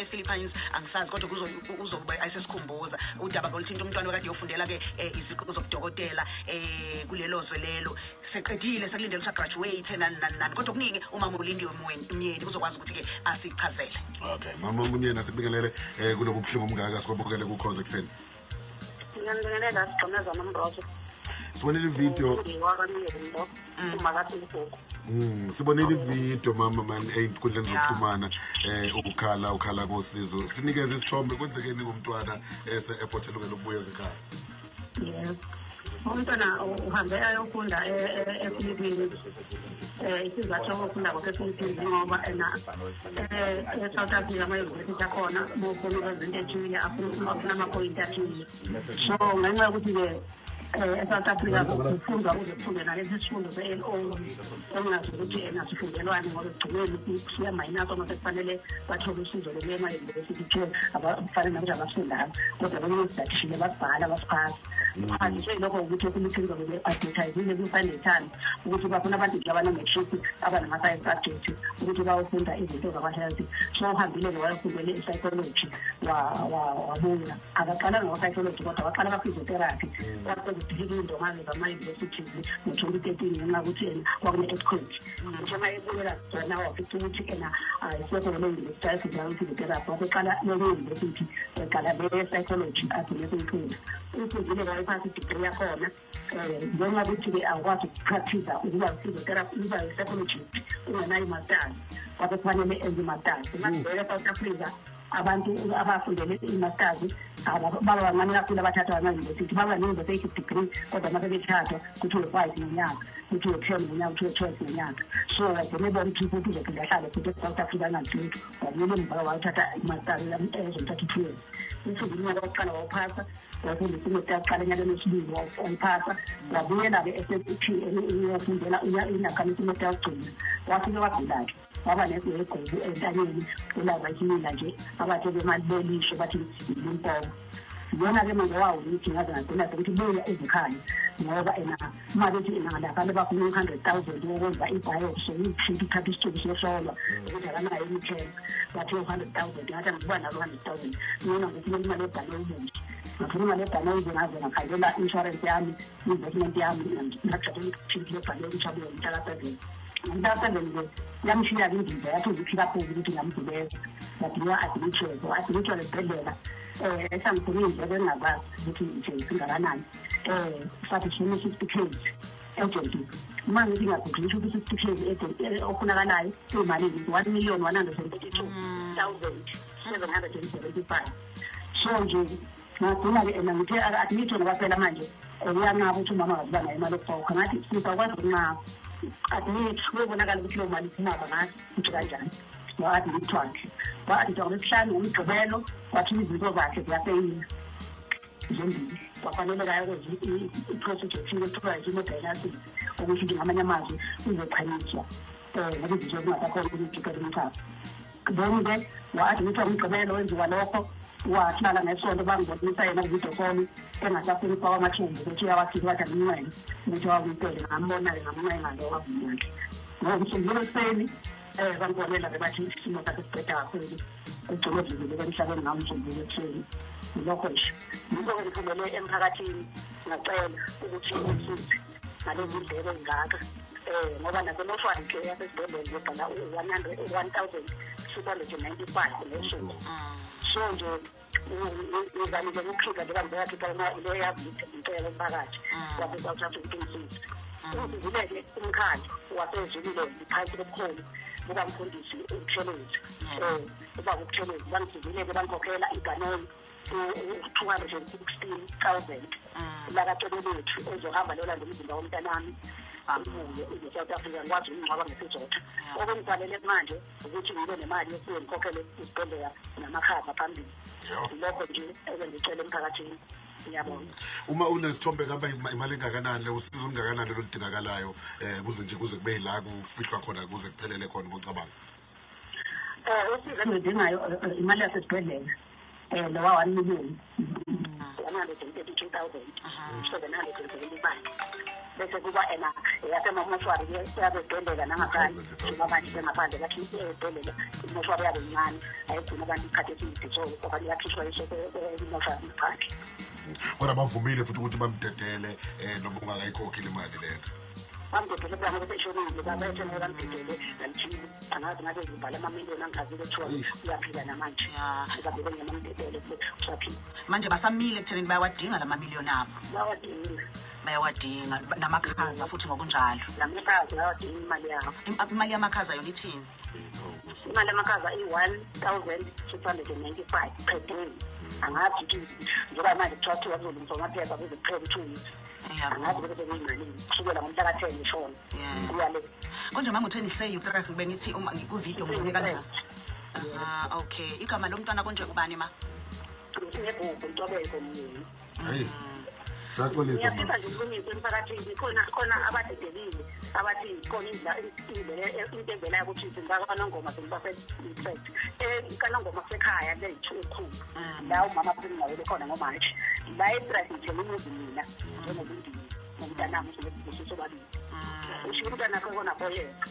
ese-Philippines angisazi kodwa uzobe ayisesikhumbuza udaba ngoluthinta umntwana okade yofundela ke iziqu zobudokotela kulelo zwe lelo seqedile sekulindele ukuthi graduate nani kodwa kuningi umama ulindiwe umyeni uzokwazi ukuthi ke asichazele. Okay, mama Umyeni asibingelele kulobu buhlungu omngaka sikwabukele kuKhoze Ekseni. Ngiyangibingelela Sigcomeza Nombrozo. Sibonile video. Sibonile video mama man einkundleni zokuxhumana ukhala ngosizo. Sinikeze isithombe kwenzekeni ngomntwana ese-airport elungela ukubuya ekhaya. Yes. Umntwana uhambe ayofunda eFilipino. Isizathu sokufunda kwaseFilipino ngoba eSouth Africa ama-university akhona mufuna ukwenza ethile afuna ama-point athile. So ngenxa yokuthi-ke eSouth Africa kufundwa uzofunde nalesi sifundo se-LO engazi ukuthi sifundelwane ngoba ekugcineni siyamayinasa uma sekufanele bathole usizo lokuya ema-university kuthiwe abafanele nakuthi abafundayo kodwa kwelinye isizathu basibhala basiphasa. Nje lokho ukuthi ukulithinga kwe-advertising kufanele ithani ukuthi bafuna abantu abane-matric abanama-science subject ukuthi bayofunda izinto zama-health. So uhambile-ke wayofundele i-psychology wabuya akaqala ngawo-psychology kodwa waqala ka-physiotherapy ukudilika maze zama-universities ngo-2013 ngenxa yokuthi kwakune-earthquake. Njengoba ebuyela zona wafica ukuthi isekho le-university ayifundela-physiotherapy waseqala le-university eqala le-psychology agcine seyifunda uyifundile wayephasa i-degree yakhona ngenxa yokuthi-ke awukwazi ukupractice ukuba i-physiotherapy uba i-psychologist ungenayo i-masters wabe kufanele enze i-masters. Ngakuvele eSouth Africa abantu abafundele i-masters baba bancane kakhulu abathathwa ama-university baba ne-university degree kodwa uma sebethathwa kuthiwe 5 ngonyaka kuthiwe 10 ngonyaka kuthiwe 12 ngonyaka. So wagcine bona ukuthi futhi uzophinda ahlale futhi eSouth Africa angalutho wabuyela emva wayothatha i-masters ezomthatha 2 years. Ufunde unyaka wokuqala wawuphasa wafunda isemester yokuqala enyakeni wesibili wayiphasa wabuyela-ke e-SSP uyofundela inakani isemester yokugcina wafike wagula-ke waba negwebu entanyeni elabayimila nje abathe bemali belisho bathi ilimpopo. Yona-ke manje wawo ukuthi ngaze ngagcina ukuthi buya ezikhaya ngoba uma bethi ngalapha bafuna 100,000 ukwenza i-biopsy ukuthi ithatha isithubu siyohlolwa ukuthi akanayo imithelo bathi 100,000 ngathi angikuba nalo 100,000 ngona ngifuna imali ebhale umuntu ngifuna imali ebhale umuntu ngaze ngakhalela insurance yami investment yami ngakuthatha ukuthi lebhale umshado womntaka 7 umntaka 7 yamshiya indlela yathi uziphila phezulu ukuthi ngamgibeza yadinga admitted esibhedlela esangifuna bengakwazi ukuthi nje singakanani sathi sine 60K agent uma ngithi ngakudlisha ukuthi 60K ofunakalayo imali 1,132,775. So nje ngagcina-ke ngithi admitted ngaphela manje uyanqaba ukuthi umama akaziba nayo imali yokukhokha ngathi sizakwazi ukunqaba admit kuyobonakala ukuthi leyo mali iphumaba ngathi ukuthi kanjani wa-admit wakhe wa-admit ngolwesihlanu ngomgqibelo wathi izinto zakhe ziyaseyina zombili kwafaneleka ukwenza i-procedure ethile ekuthiwa i-hemodialysis ukuthi ngamanye amazwi uzochanyiswa ngoba izinto zingasakhona ukuyikhiphela umchamo. Then-ke wa-admithwa ngomgqibelo wenziwa lokho wahlala ngesonto bangibonisa yena kuvidiyo call engasafuni ukufaka amathumbu ukuthi uyawakhipha wathi amunqwele ukuthi wakumpele ngambona-ke ngamunqwele ngaloko avunyakhe ngoba msungule ekuseni bangibonela-ke bathi isimo sakhe sibheda kakhulu egcine edlulile emhlabeni ngamsungule ekuseni lokho nje. Yikho-ke ngiphumele emphakathini ngacela ukuthi usize ngalezi ndleko ey'ngaka ngoba nasemoshwari-ke yasesibhedlela ngiyobhala 1,695 ngosuku. So nje ngizamile ukukhipha njengoba ngiyakhipha le yavithe ngicela umphakathi wase-South ukumsiza. Uzivuleke umkhandlu wasezulile ngiphansi kobuholi bukamfundisi uButhelezi ubaba uButhelezi bangisizile bangikhokhela iganoni 216,000 lakacebo lethu ezohamba lolanda umzimba womntanami ubuye eSouth Africa ngikwazi ukungcwaba ngesizotha. Okungibhalele manje ukuthi ngibe nemali yokuye ngikhokhele isibhedlela namakhava phambili. Lokho nje engicela emphakathini. Ngiyabonga. Uma unesithombe ngaba imali engakanani le usizo ungakanani oludingakalayo kuze kube la kufihlwa khona kuze kuphelele khona ngocabanga. Usizo engidingayo imali yasesibhedlela lo wa 1 million 132,000 775 bese kuba yasemoshwari yabedondela nangaphandle abantu bengaphandle bathi edondela imoshwari yabo incane ayigcina abantu ikhathi eside so okanye yakhishwa imoshwari ngaphandle kodwa bavumile futhi ukuthi bamdedele noma ungakayikhokhi imali lena bamdedele banga beseshonile babethe bamdedele ngithi angazi ngabe ngibhala amamiliyoni angazile kuthiwa uyaphila namanje ngabele ngamdedele usaphila manje basamile ekuthenini bayawadinga lamamiliyoni abo bayawadinga namakhaza futhi ngokunjalo lamakhaza bayawadinga imali yabo imali yamakhaza yona ithini imali yamakhaza i-1,695 per day angathi njengoba manje kuthiwa kuzolungiswa amaphepha kuzokuphela 2 weeks angazi bese kuyimali kusukela ngomhla ka-10 ishona uyale konje mama utheni say uqaqe bengithi uma ngikuvideo ngibone kanjani okay igama lomntwana konje ubani ma ngebhuku ntobeko mini hayi saxolisa ngiyafisa nje ukunyisa emphakathini khona abadedelile abathi khona indlela into evela ukuthi singakwana ngoma sengibafethi ikana ngoma sekhaya lethu ekhulu la umama sengingawele khona ngomanje la ebrasi ngithela umuzi mina njengobundini nomntanami sosobabili usho umntwana khona boyeka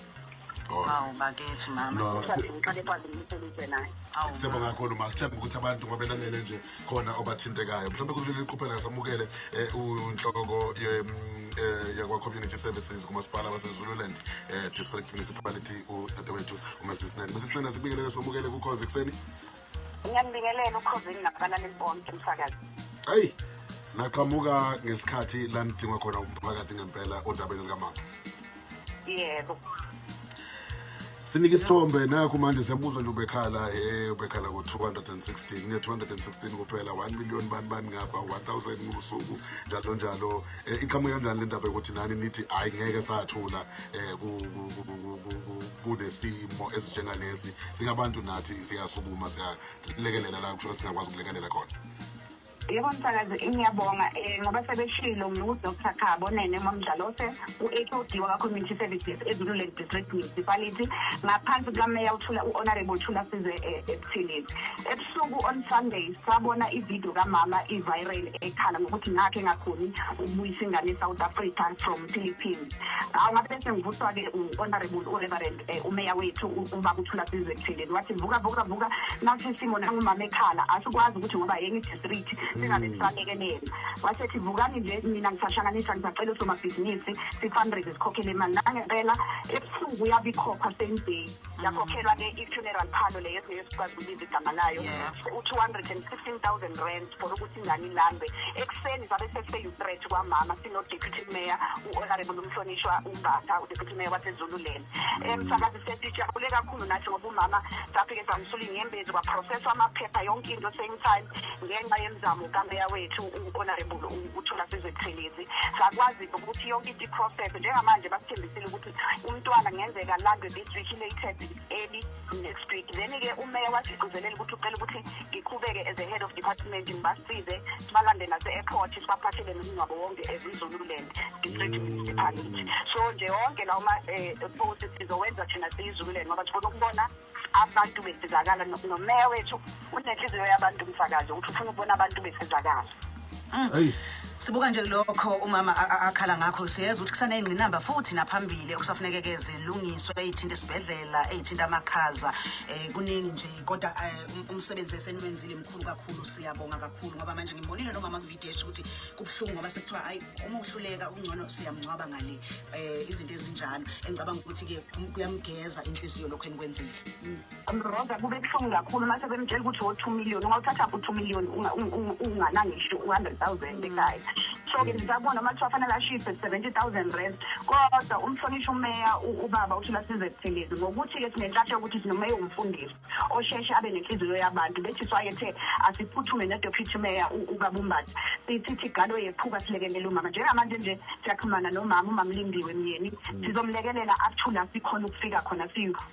Wow, bakethi mama. Sibonga kakhulu masithemba ukuthi abantu ngobelanele nje khona obathintekayo. Mhlawumbe kuleli iqhuphela samukele unhloko yakwa community services kumasipala waseZululand district municipality udadewethu uMasisnene. Masisnene sibingelele somukele ukhoze ekseni. Ngiyambingelela ukhoze nginabalali bonke umsakazi. Hayi naqhamuka ngesikhathi la nidinga khona umphakathi ngempela odabeni likamama. Yebo. Sinike isithombe nakho manje siyabuzwa nje ubekhala ku 216 nge216 kuphela 1 million bani ngapha 1000 ngosuku njalo iqhamuka kanjani le ndaba ukuthi nani nithi hayi ngeke sathula kunesimo esinjengalesi singabantu nathi siyasukuma siyalekelela la kusho singakwazi ukulekelela khona Yebo msakazi ngiyabonga ngoba sebeshilo ngu-Dr. Khabo nene mamdlalose u-HOD waka-Community Services eZululand District Municipality ngaphansi kukameya u-Honorable Thula Size ebuthilini. Ebusuku on Sunday sabona ivideo kamama i-viral ekhala ngokuthi ngakhe ngakhoni ukubuyisa ingane eSouth Africa from Philippines. Ngabe bese ngivuswa-ke u-Honorable uReverend umeya wethu ubaba uThula Size ebuthilini wathi vuka nathi simo nangumama ekhala asikwazi ukuthi ngoba yenye district singabe sisanekelela wasethi vukani nje mina ngisahlanganisa ngisacela usomabhizinisi 600 sikhokhele imali nangempela ebusuku yabikhokha same day yakhokhelwa-ke i-funeral phalo leyo esikwazi ukubiza igama layo u-216,000 rand for ukuthi ingane ilambe ekuseni zabe sese-threat kwamama sino-deputy mayor u-honorable umhlonishwa umbatha u-deputy mayor wasezululand msakazi sesijabule kakhulu nathi ngoba umama safike samsula inyembezi kwaprocesswa amaphepha yonke into same time ngenxa yemzamo kameya wethu u-honorable uThula Size ebuthilini sakwazi ukuthi yonke into i-process njengamanje basithembisile ukuthi umntwana ngenzeka landwe this week latest early next week then-ke umeya wasigcizelela ukuthi ucela ukuthi ngiqhubeke as a head of department ngibasize sibalande nase-airport sibaphathele nomngcwabo wonke eZululand district municipality so nje wonke lawo ma-post sizowenza thina siyiZululand ngoba sifuna ukubona abantu besizakala nomeya wethu unenhliziyo yabantu umsakazi ukuthi ufuna ukubona abantu besizakala sibuka nje lokho umama akhala ngakho siyeza ukuthi kusana ingqinamba futhi naphambili okusafuneke zilungiswe eyithinta esibhedlela eyithinta amakhaza kuningi nje kodwa umsebenzi eseniwenzile mkhulu kakhulu siyabonga kakhulu ngoba manje ngimbonile nomama kuvideo ukuthi kubhlungu ngoba sekuthiwa hayi uma uhluleka ungcono siyamncwaba ngale izinto ezinjalo engicabanga ukuthi ke kuyamgeza inhliziyo lokho enikwenzile Roza kube kuhlungu kakhulu mase bemtshela ukuthi wo2 million ungawuthatha u2 million unganangisho 100,000 ekhaya so-ke ngizabona manje afanele ashise 70,000 rand kodwa umhlonishwa umeya ubaba uThula Size ebuthilini ngokuthi-ke sinenhlanhla yokuthi sinomeya umfundisi osheshe abe nenhliziyo yabantu bethi swayethe asiphuthume ne-deputy mayor ukabumbathi sithi galo yephuka silekelele umama njengamanje nje siyaxhumana nomama umamlindiwe myeni sizomlekelela up to la sikhona ukufika khona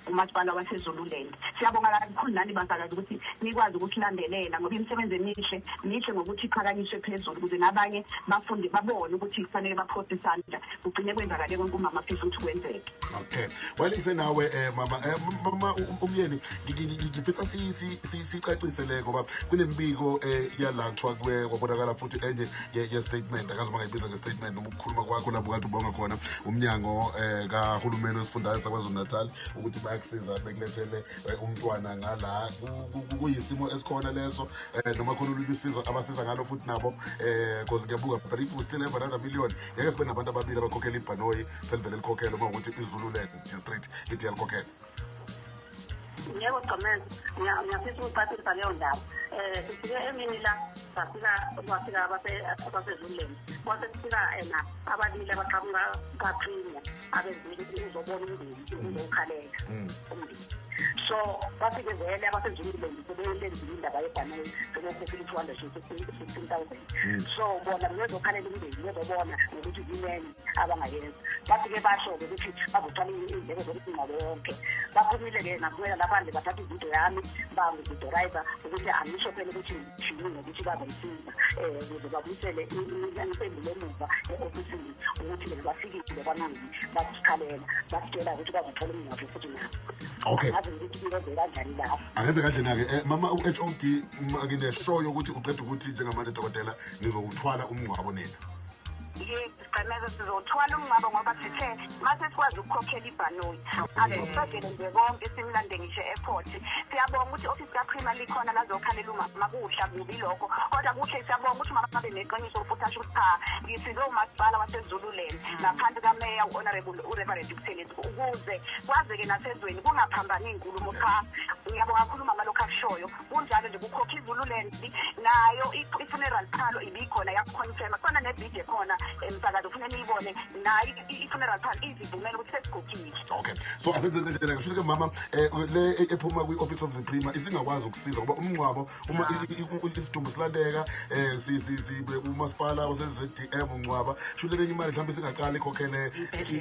umasipala wasezululand siyabonga kakhulu nani basakazi ukuthi nikwazi ukuthi landelela ngoba imisebenzi emihle ngokuthi iqhakanyiswe phezulu ukuze nabanye abafundi babone ukuthi kufanele baphoste isandla kugcine kwenzakale konke umama afisa ukuthi kwenzeke. Okay, well isenawe mama umyeni ngifisa sicacise le ngoba kunembiko yala kuthiwa kwabonakala futhi enye ye statement akazi bangayibiza nge-statement noma ukukhuluma kwakho lapho kade ubonga khona umnyango kahulumeni wesifundazwe saKwaZulu-Natal ukuthi bayakusiza bekulethele umntwana ngala kuyisimo esikhona leso noma khona ulusizo abasiza ngalo futhi nabo because ngiyabuka but if we still have another million ngeke sibe nabantu ababili abakhokhela ibhanoyi selvele likhokhele uma ukuthi iZululand district ithi yalikhokhela. Yebo Gomez, ngiyafisa ukuphathisa leyo ndaba. Sifike emini la bafika abasezuleni. Kwase kufika ababili abaqhamuka kaPrima abezini uzobona umndeni uzokhalela umndeni. So bafike vele abasezuleni sebelenza indaba yebhanoyi sebekhokhela 216,000. So bona bezokhalela umndeni bezobona ukuthi yini abangayenza. Bafike basho ukuthi bazoqala indleko zokucinga bonke. Baphumile ke nakuwela laphandle bathatha ividiyo yami bangidriver ukuthi angisho phela ukuthi ngithini nokuthi bazongisiza ukuze babuyisele impendulo emuva e-ofisini ukuthi bafikile kwamanzi basikhalela basitshela ukuthi bazothola umngcwabo futhi nabo. Okay. Angenze kanjena-ke mama u-HOD ngineshow yokuthi uqeda ukuthi njengamanje dokotela nizowuthwala umngcwabo nina. Siqineze sizothwala umngcwabo ngoba sithe mase sikwazi ukukhokhela ibhanoyi asiqedele nje konke simlande ngisho e-airport. Siyabonga ukuthi office kaPrima likhona lazokhalela umama kuhla kubi lokho kodwa kuhle siyabonga ukuthi mama babe neqiniso futhi asho ukuthi cha ngisize umasipala waseZululand ngaphansi kaMeya uHonorable uReverend Buthengezi ukuze kwazeke nasezweni kungaphambani inkulumo cha. Ngiyabonga kakhulu mama lokho akushoyo kunjalo nje kukhokha iZululand nayo i-funeral parlor ibikhona yakuconfirm khona nebhidi khona emsakazo ufuna niyibone nayo i-funeral parlor izivumela ukuthi sesikhokhile. Okay, so asenze kanjena kusho ukuthi mama le ephuma kwi-office of the Prima isingakwazi ukusiza ngoba umngcwabo uma isidumbu silandeka umasipala wase-ZDM ungcwaba sho lenye imali mhlawumbe singaqala ikhokhele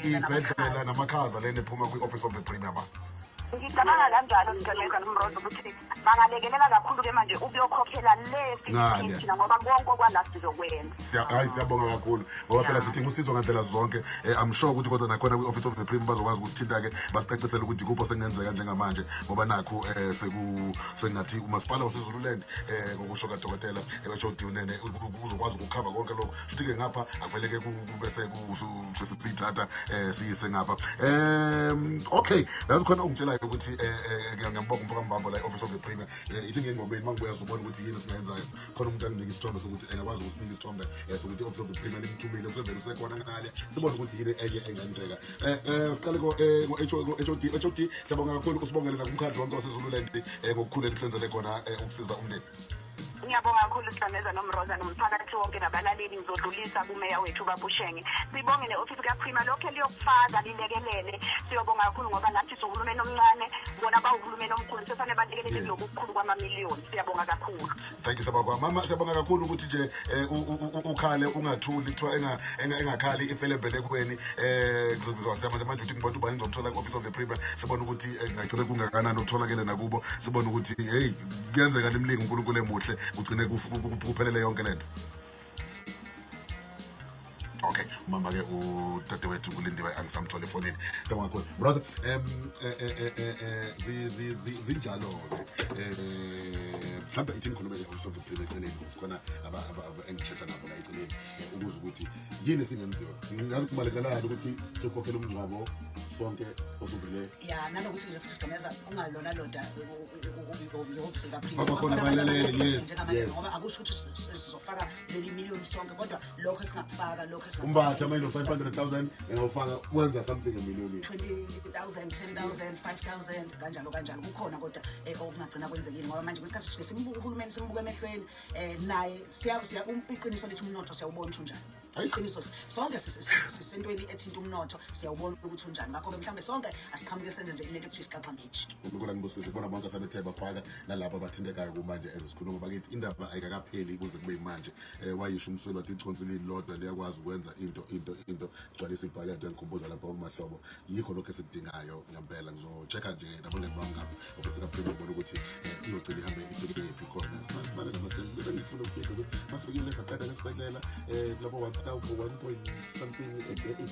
ibhedlela namakhaza lena ephuma kwi-office of the Prima ma. Ngicabanga kanjalo ngicabanga nomrozo ukuthi bangalekelela kakhulu ke manje ukuyokhokhela le thina ngoba konke okwala sizokwenza. Hayi siyabonga kakhulu ngoba phela sidinga usizo ngandlela zonke. I'm sure ukuthi kodwa nakhona kwi-office of the Prima bazokwazi ukusithinta-ke basicacisele ukuthi kupho sekungenzeka njengamanje ngoba nakho sengathi umasipala waseZululand ngokusho kadokotela ebasho Unene uzokwazi ukukhava konke lokho futhi-ke ngapha akuveleke kube sesithatha siyise ngapha. Okay, that's khona ungitshela ukuthi ngiyambonga umfakambambo la office of the Prima ithi ngengobeni mangibuya uzobona ukuthi yini singayenzayo khona umuntu anginika isithombe sokuthi engakwazi ukusinika isithombe sokuthi office of the Prima nimthumile usevele usekhona ngale sibone ukuthi yini enye engenzeka. Siqale HOD siyabonga kakhulu usibongelela kumkhandlu wonke waseZululand ngokukhulu elisenzele khona ukusiza umndeni. Ngiyabonga kakhulu Siqineze nomroza nomphakathi wonke nabalaleli ngizodlulisa kumeya wethu babushenge. Sibonge ne-office kaPrima lokho eliyokufaka lilekelele. Siyobonga kakhulu ngoba nathi uhulumeni omncane bona bahulumeni omkhulu sefane balekelele lokukhulu kwamamiliyoni. Siyabonga kakhulu. Thank you sabakwa mama siyabonga kakhulu ukuthi nje ukhale ungathuli kuthiwa engakhali ifelebele kweni ngizosiyama manje ukuthi ngibona ubani ngizomthola ku-office of the Prima sibona ukuthi ngagcina kungakanani ukutholakele nakubo sibona ukuthi hey kuyenzeka limlingi uNkulunkulu emuhle kugcine kuphelele yonke lento. Okay, mama ke udadewethu uLindiwe angisamthola efonini. Siyabonga kakhulu. Brother, zinjalo ke. Mhlawumbe ithi ngikhulume nje ukuthi Prima eceleni kukhona engikhetha nabo la eceleni ukuze ukuthi yini singenziwa. Ngazi kubalekela ukuthi sokhokhela umngcwabo sonke osuvile. Yeah, nanokuthi nje futhi Siqineze ungalona loda i-office kaPrima. Bakhona balelele yes. Ngoba akusho ukuthi sizofaka leli million sonke kodwa lokho esingakufaka lokho umbatha amanye 500,000 engawufaka wenza something a million 20,000 10,000 5,000 kanjalo kukhona kodwa okungagcina kwenzekile ngoba manje kwesikhathi simbuka uhulumeni simbuka emehlweni naye iqiniso lethu umnotho siyawubona unjani. iqiniso sonke sisentweni ethinta umnotho siyawubona ukuthi unjani ngakho-ke mhlawumbe sonke asiqhamuke senze nje into ekuthiwa isiqaqambeji. uNkulunkulu anibusise kubona bonke asebethe bafaka nalabo abathintekayo kumanje ezisikhuluma bakithi indaba ayikakapheli kuze kube yimanje. Wayisho umsweli wathi iconsi lilodwa liyakwazi ukwenza into gcwalisa ibhalento engikhumbuza lapho kumahlobo yikho lokho esikudingayo ngempela. Ngizo-check-a nje nabangani bami ngapha obesekaphela ukubona ukuthi iyogcina ihambe ifike kephi khona bese ngifuna ukufika ukuthi masifikile saqeda nesibhedlela kulabo 1 point something a day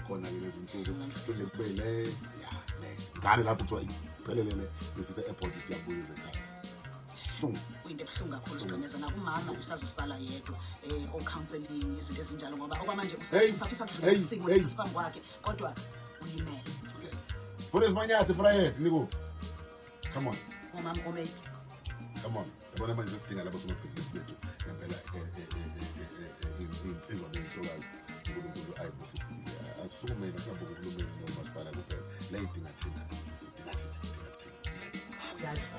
khona-ke lezi nsuku bese kube le ngane lapho kuthiwa iphelelele besise-airport ithi yabuyize ekhaya. Kuyinto ebuhlungu kakhulu Sigqemeza nakumama usazosala yedwa o-counselling izinto ezinjalo ngoba okwamanje usafisa kudlula isimo nesiphambi kwakhe kodwa ulimele. Funa isimanyathe Frayet nikuphi? Come on. Umama omake. Come on. Yabona manje sesidinga labo somabhizinisi bethu ngempela insizwa ney'ntokazi uNkulunkulu ayibusisile. Asisukume nasingabuki uhulumeni nomasipala kuphela la idinga thina. Uyazi